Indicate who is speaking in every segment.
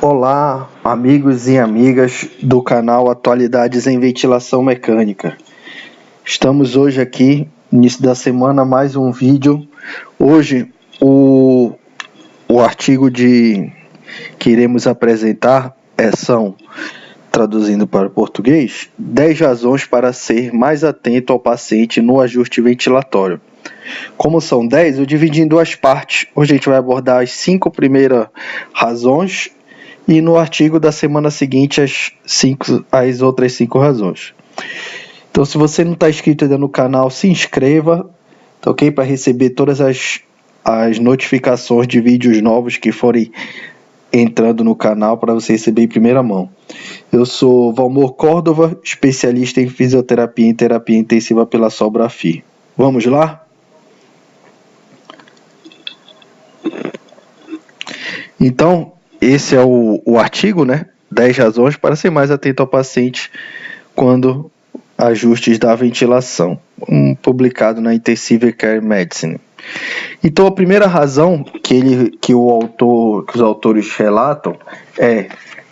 Speaker 1: Olá, amigos e amigas do canal Atualidades em Ventilação Mecânica. Estamos hoje aqui, início da semana, mais um vídeo. Hoje, o artigo que iremos apresentar são, traduzindo para o português, 10 razões para ser mais atento ao paciente no ajuste ventilatório. Como são 10, eu dividi em duas partes. Hoje a gente vai abordar as 5 primeiras razões e no artigo da semana seguinte as outras 5 razões. Então, se você não está inscrito ainda no canal, se inscreva, tá ok? Para receber todas as notificações de vídeos novos que forem entrando no canal para você receber em primeira mão. Eu sou Valmor Córdova, especialista em fisioterapia e terapia intensiva pela Sobrafi. Vamos lá? Então, esse é o artigo, né? 10 razões para ser mais atento ao paciente quando ajustes da ventilação, publicado na Intensive Care Medicine. Então, a primeira razão que os autores relatam é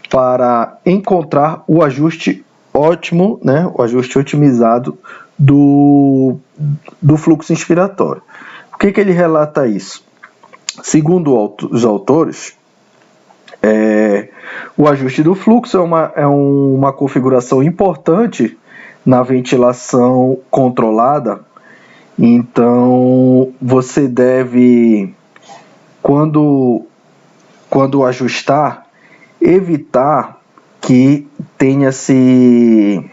Speaker 1: para encontrar o ajuste ótimo, né? O ajuste otimizado do fluxo inspiratório. Por que ele relata isso? Segundo os autores, o ajuste do fluxo é uma configuração importante na ventilação controlada. Então, você deve, quando ajustar, evitar que tenha-se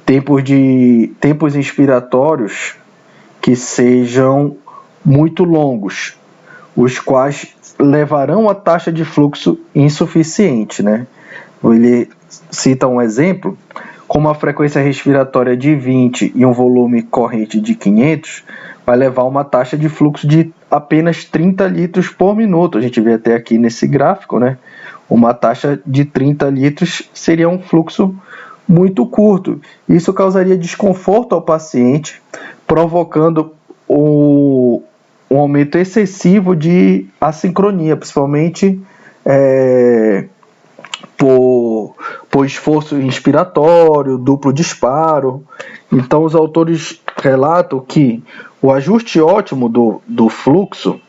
Speaker 1: tempos inspiratórios que sejam muito longos, os quais levarão a taxa de fluxo insuficiente, né? Ele cita um exemplo: com uma frequência respiratória de 20 e um volume corrente de 500, vai levar uma taxa de fluxo de apenas 30 litros por minuto. A gente vê até aqui nesse gráfico, né? Uma taxa de 30 litros seria um fluxo muito curto. Isso causaria desconforto ao paciente, provocando um aumento excessivo de assincronia, principalmente por esforço inspiratório, duplo disparo. Então, os autores relatam que o ajuste ótimo do fluxo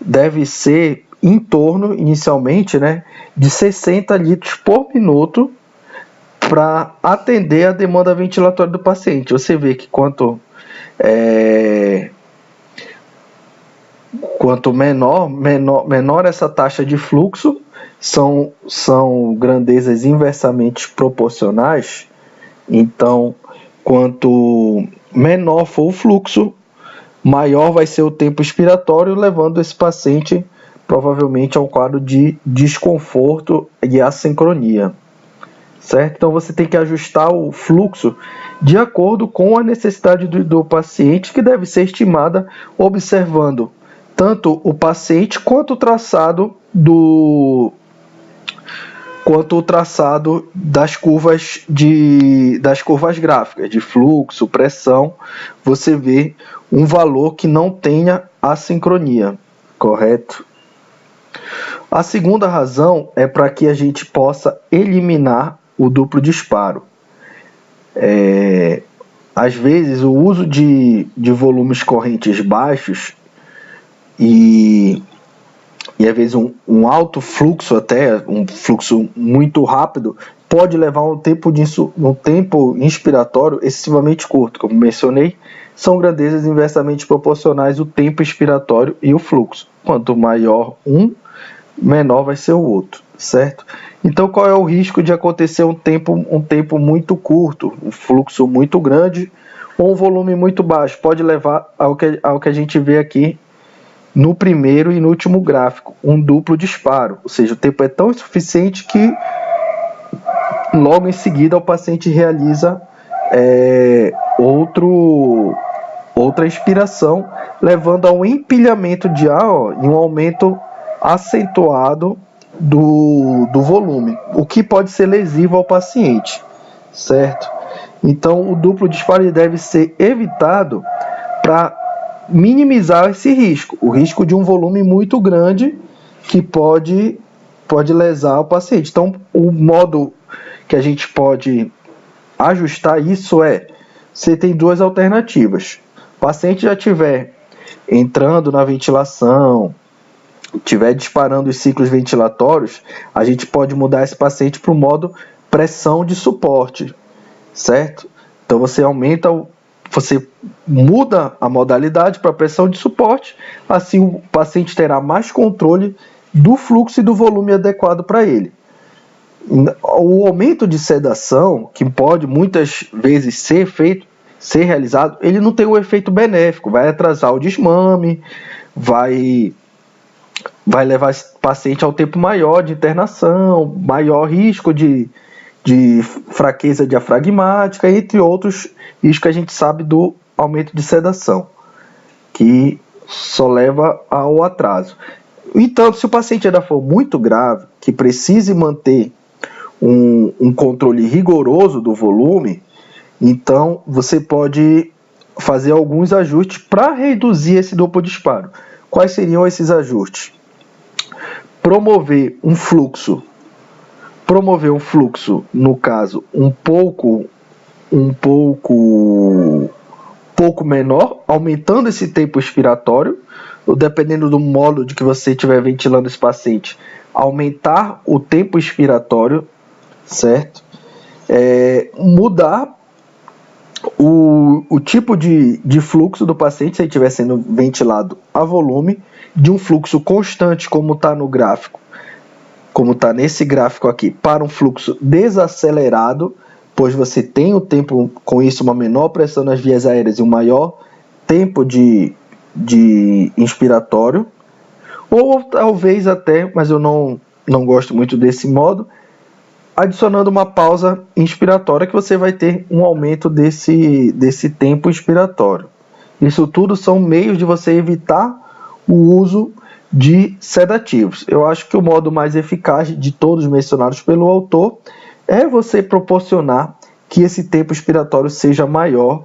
Speaker 1: deve ser em torno, inicialmente, né, de 60 litros por minuto para atender a demanda ventilatória do paciente. Você vê que quanto menor essa taxa de fluxo, são grandezas inversamente proporcionais. Então, quanto menor for o fluxo, maior vai ser o tempo expiratório, levando esse paciente provavelmente a um quadro de desconforto e assincronia, certo? Então, você tem que ajustar o fluxo de acordo com a necessidade do paciente, que deve ser estimada observando tanto o paciente quanto o traçado das curvas gráficas de fluxo, pressão. Você vê um valor que não tenha assincronia, correto? A segunda razão é para que a gente possa eliminar o duplo disparo. Às vezes, o uso de volumes correntes baixos e às vezes um alto fluxo, até um fluxo muito rápido, pode levar um tempo inspiratório excessivamente curto. Como mencionei, são grandezas inversamente proporcionais o tempo expiratório e o fluxo. Quanto maior um, menor vai ser o outro, certo? Então, qual é o risco de acontecer um tempo muito curto, um fluxo muito grande ou um volume muito baixo? Pode levar ao que a gente vê aqui no primeiro e no último gráfico, um duplo disparo, ou seja, o tempo é tão insuficiente que logo em seguida o paciente realiza outra expiração, levando a um empilhamento de ar e um aumento acentuado do volume, o que pode ser lesivo ao paciente, certo? Então, o duplo disparo deve ser evitado para minimizar esse risco, o risco de um volume muito grande que pode pode lesar o paciente. Então, o modo que a gente pode ajustar isso você tem duas alternativas. O paciente já estiver entrando na ventilação, estiver disparando os ciclos ventilatórios, a gente pode mudar esse paciente para o modo pressão de suporte, certo? Então você muda a modalidade para pressão de suporte, assim o paciente terá mais controle do fluxo e do volume adequado para ele. O aumento de sedação, que pode muitas vezes ser realizado, ele não tem um efeito benéfico, vai atrasar o desmame, vai levar esse paciente ao tempo maior de internação, maior risco de fraqueza diafragmática, entre outros riscos que a gente sabe do aumento de sedação, que só leva ao atraso. Então, se o paciente ainda for muito grave, que precise manter um controle rigoroso do volume, então você pode fazer alguns ajustes para reduzir esse duplo disparo. Quais seriam esses ajustes? Promover um fluxo, no caso, um pouco menor, aumentando esse tempo expiratório, dependendo do modo de que você estiver ventilando esse paciente, aumentar o tempo expiratório, certo? Mudar o tipo de fluxo do paciente, se ele estiver sendo ventilado a volume, de um fluxo constante, como está no gráfico, como está nesse gráfico aqui, para um fluxo desacelerado, pois você tem o tempo, com isso, uma menor pressão nas vias aéreas e um maior tempo de inspiratório, ou talvez até, mas eu não gosto muito desse modo, adicionando uma pausa inspiratória, que você vai ter um aumento desse tempo inspiratório. Isso tudo são meios de você evitar o uso de sedativos. Eu acho que o modo mais eficaz de todos mencionados pelo autor é você proporcionar que esse tempo expiratório seja maior,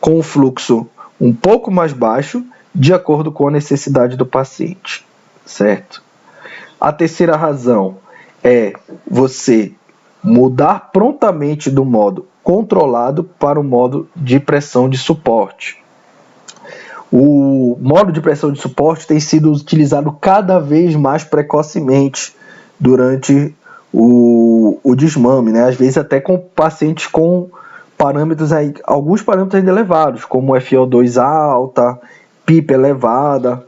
Speaker 1: com o fluxo um pouco mais baixo, de acordo com a necessidade do paciente, certo? A terceira razão é você mudar prontamente do modo controlado para o modo de pressão de suporte. O modo de pressão de suporte tem sido utilizado cada vez mais precocemente durante o desmame, né? Às vezes até com pacientes com parâmetros alguns parâmetros ainda elevados, como FO2 alta, PIP elevada.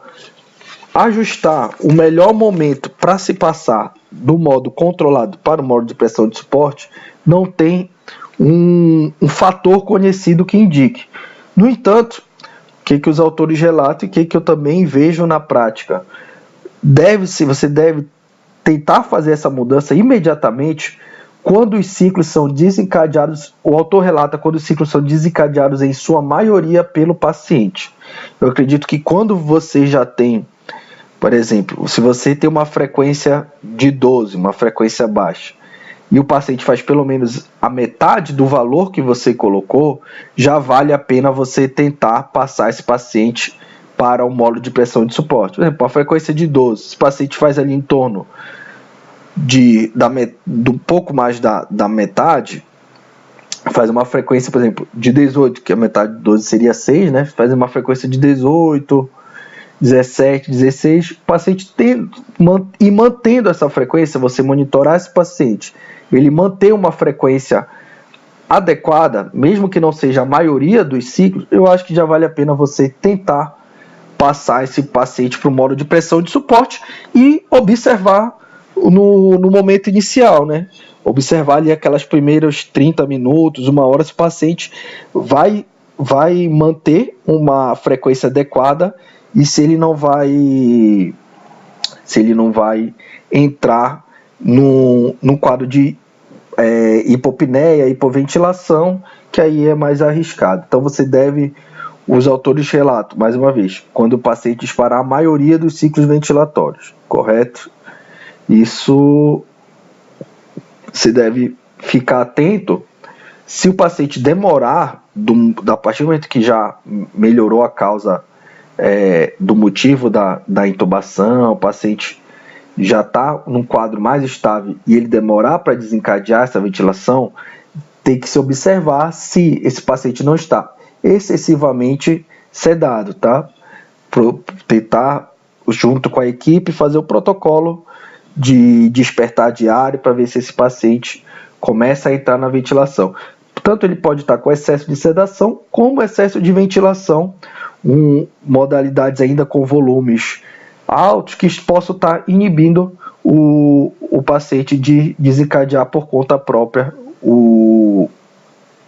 Speaker 1: Ajustar o melhor momento para se passar do modo controlado para o modo de pressão de suporte não tem um fator conhecido que indique. No entanto, o que os autores relatam e o que eu também vejo na prática? Você deve tentar fazer essa mudança imediatamente quando os ciclos são desencadeados. O autor relata quando os ciclos são desencadeados em sua maioria pelo paciente. Eu acredito que quando você já tem, por exemplo, se você tem uma frequência de 12, uma frequência baixa, e o paciente faz pelo menos a metade do valor que você colocou, já vale a pena você tentar passar esse paciente para o modo de pressão de suporte. Por exemplo, a frequência de 12, se o paciente faz ali em torno do pouco mais da metade, faz uma frequência, por exemplo, de 18, que a metade de 12 seria 6, né? Faz uma frequência de 18, 17, 16, o paciente mantendo essa frequência, você monitorar esse paciente, ele manter uma frequência adequada, mesmo que não seja a maioria dos ciclos, eu acho que já vale a pena você tentar passar esse paciente para o modo de pressão de suporte e observar no momento inicial, né? Observar ali aquelas primeiras 30 minutos, uma hora, se o paciente vai manter uma frequência adequada e se ele não vai entrar num quadro de hipopneia, hipoventilação, que aí é mais arriscado. Então os autores relatam, mais uma vez, quando o paciente disparar a maioria dos ciclos ventilatórios, correto? Isso você deve ficar atento. Se o paciente demorar, a partir do momento que já melhorou a causa do motivo da intubação, o paciente já está num quadro mais estável e ele demorar para desencadear essa ventilação, tem que se observar se esse paciente não está excessivamente sedado, tá? Tentar, junto com a equipe, fazer o protocolo de despertar diário para ver se esse paciente começa a entrar na ventilação. Tanto ele pode estar com excesso de sedação, como excesso de ventilação, modalidades ainda com volumes altos que possam estar inibindo o paciente de desencadear por conta própria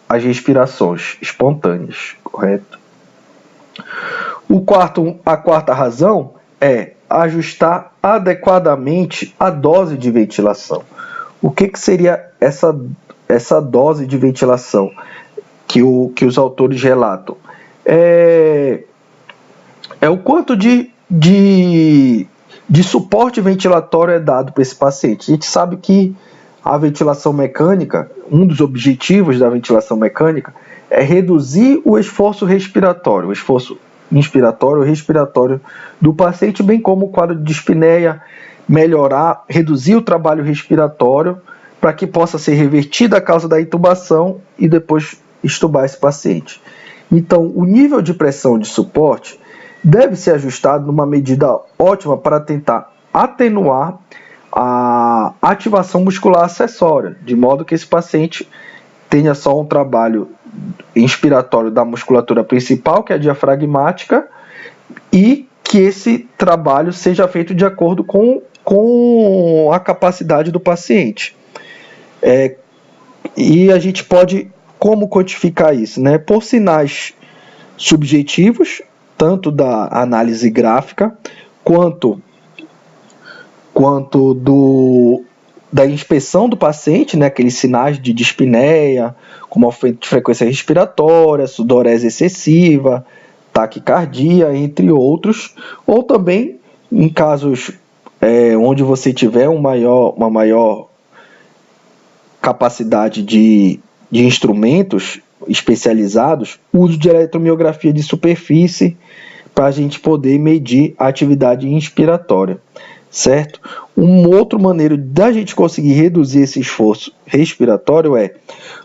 Speaker 1: as respirações espontâneas, correto? A quarta razão é ajustar adequadamente a dose de ventilação. O que seria essa dose de ventilação que os autores relatam? É o quanto de suporte ventilatório é dado para esse paciente. A gente sabe que a ventilação mecânica, um dos objetivos da ventilação mecânica é reduzir o esforço respiratório, o esforço inspiratório e respiratório do paciente, bem como o quadro de dispneia, reduzir o trabalho respiratório para que possa ser revertida a causa da intubação e depois extubar esse paciente. Então, o nível de pressão de suporte deve ser ajustado numa medida ótima para tentar atenuar a ativação muscular acessória, de modo que esse paciente tenha só um trabalho inspiratório da musculatura principal, que é a diafragmática, e que esse trabalho seja feito de acordo com a capacidade do paciente. E a gente pode, como quantificar isso? Né? Por sinais subjetivos, tanto da análise gráfica, quanto da inspeção do paciente, né, aqueles sinais de dispneia, como aumento de frequência respiratória, sudorese excessiva, taquicardia, entre outros, ou também em casos onde você tiver uma maior capacidade de instrumentos especializados, uso de eletromiografia de superfície para a gente poder medir a atividade inspiratória, certo? Uma outra maneira da gente conseguir reduzir esse esforço respiratório é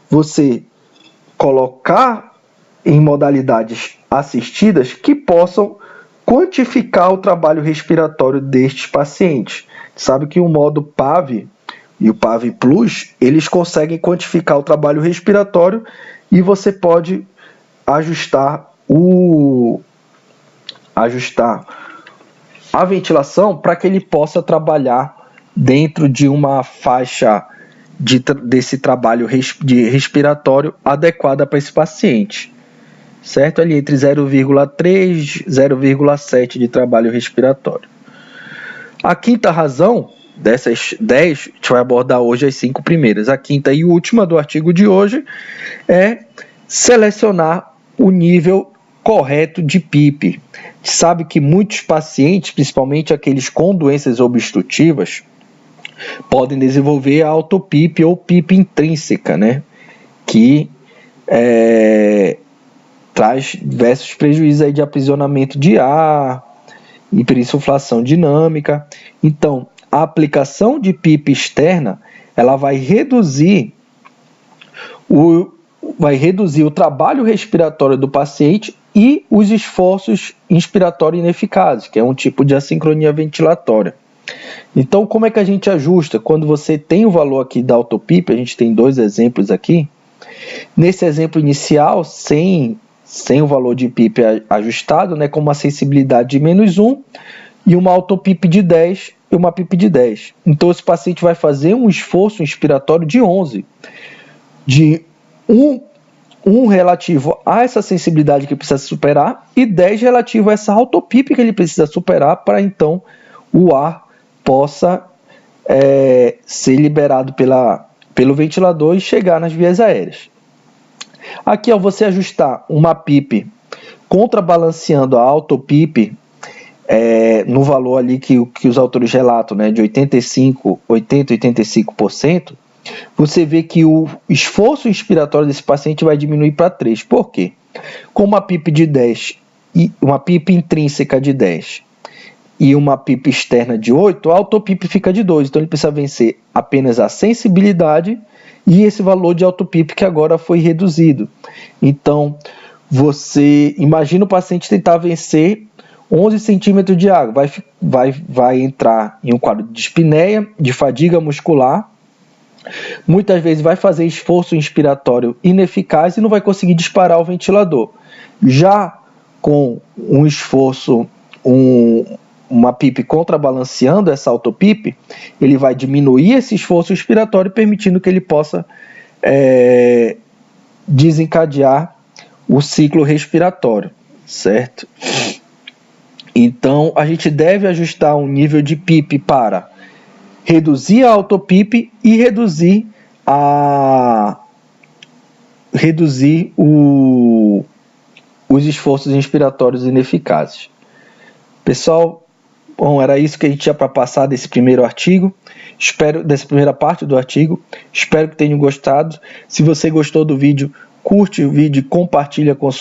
Speaker 1: você colocar em modalidades assistidas que possam quantificar o trabalho respiratório destes pacientes. Sabe que o modo PAV e o PAV Plus, eles conseguem quantificar o trabalho respiratório e você pode ajustar a ventilação para que ele possa trabalhar dentro de uma faixa desse trabalho respiratório adequada para esse paciente, certo? Ali entre 0,3 e 0,7 de trabalho respiratório. A quinta razão, dessas 10, a gente vai abordar hoje as 5 primeiras. A quinta e última do artigo de hoje é selecionar o nível correto de PIP. A gente sabe que muitos pacientes, principalmente aqueles com doenças obstrutivas, podem desenvolver a autopip ou PIP intrínseca, né? Que traz diversos prejuízos aí de aprisionamento de ar, hiperinsuflação dinâmica. Então, a aplicação de PIP externa, ela vai reduzir o trabalho respiratório do paciente e os esforços inspiratórios ineficazes, que é um tipo de assincronia ventilatória. Então, como é que a gente ajusta? Quando você tem o valor aqui da autopip, a gente tem 2 exemplos aqui. Nesse exemplo inicial, sem o valor de PIP ajustado, né, com uma sensibilidade de -1 e uma autopip de 10 e uma PIP de 10. Então, esse paciente vai fazer um esforço inspiratório de 11, de 1 relativo a essa sensibilidade que precisa superar e 10 relativo a essa autopip que ele precisa superar para então o ar possa ser liberado pelo ventilador e chegar nas vias aéreas. Aqui, ao você ajustar uma PIP contrabalanceando a autopip no valor ali que os autores relatam, né, de 85%, você vê que o esforço inspiratório desse paciente vai diminuir para 3. Por quê? Com uma PIP de 10 e uma PIP intrínseca de 10 e uma PIP externa de 8, a autopip fica de 2. Então ele precisa vencer apenas a sensibilidade e esse valor de autopip que agora foi reduzido. Então você imagina o paciente tentar vencer 11 centímetros de água, vai entrar em um quadro de dispneia, de fadiga muscular, muitas vezes vai fazer esforço inspiratório ineficaz e não vai conseguir disparar o ventilador. Já com um esforço, uma PIP contrabalanceando essa autopip, ele vai diminuir esse esforço inspiratório, permitindo que ele possa desencadear o ciclo respiratório, certo? Então, a gente deve ajustar um nível de PIP para reduzir a autopip e reduzir os esforços inspiratórios ineficazes. Pessoal, bom, era isso que a gente tinha para passar desse primeiro artigo. Dessa primeira parte do artigo. Espero que tenham gostado. Se você gostou do vídeo, curte o vídeo e compartilha com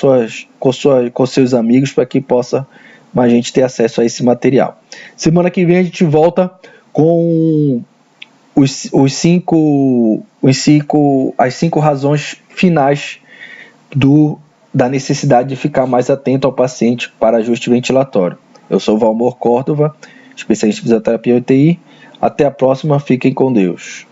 Speaker 1: seus amigos para que possa mais gente ter acesso a esse material. Semana que vem a gente volta com as 5 razões finais da necessidade de ficar mais atento ao paciente para ajuste ventilatório. Eu sou o Valmor Córdova, especialista em fisioterapia e UTI. Até a próxima, fiquem com Deus.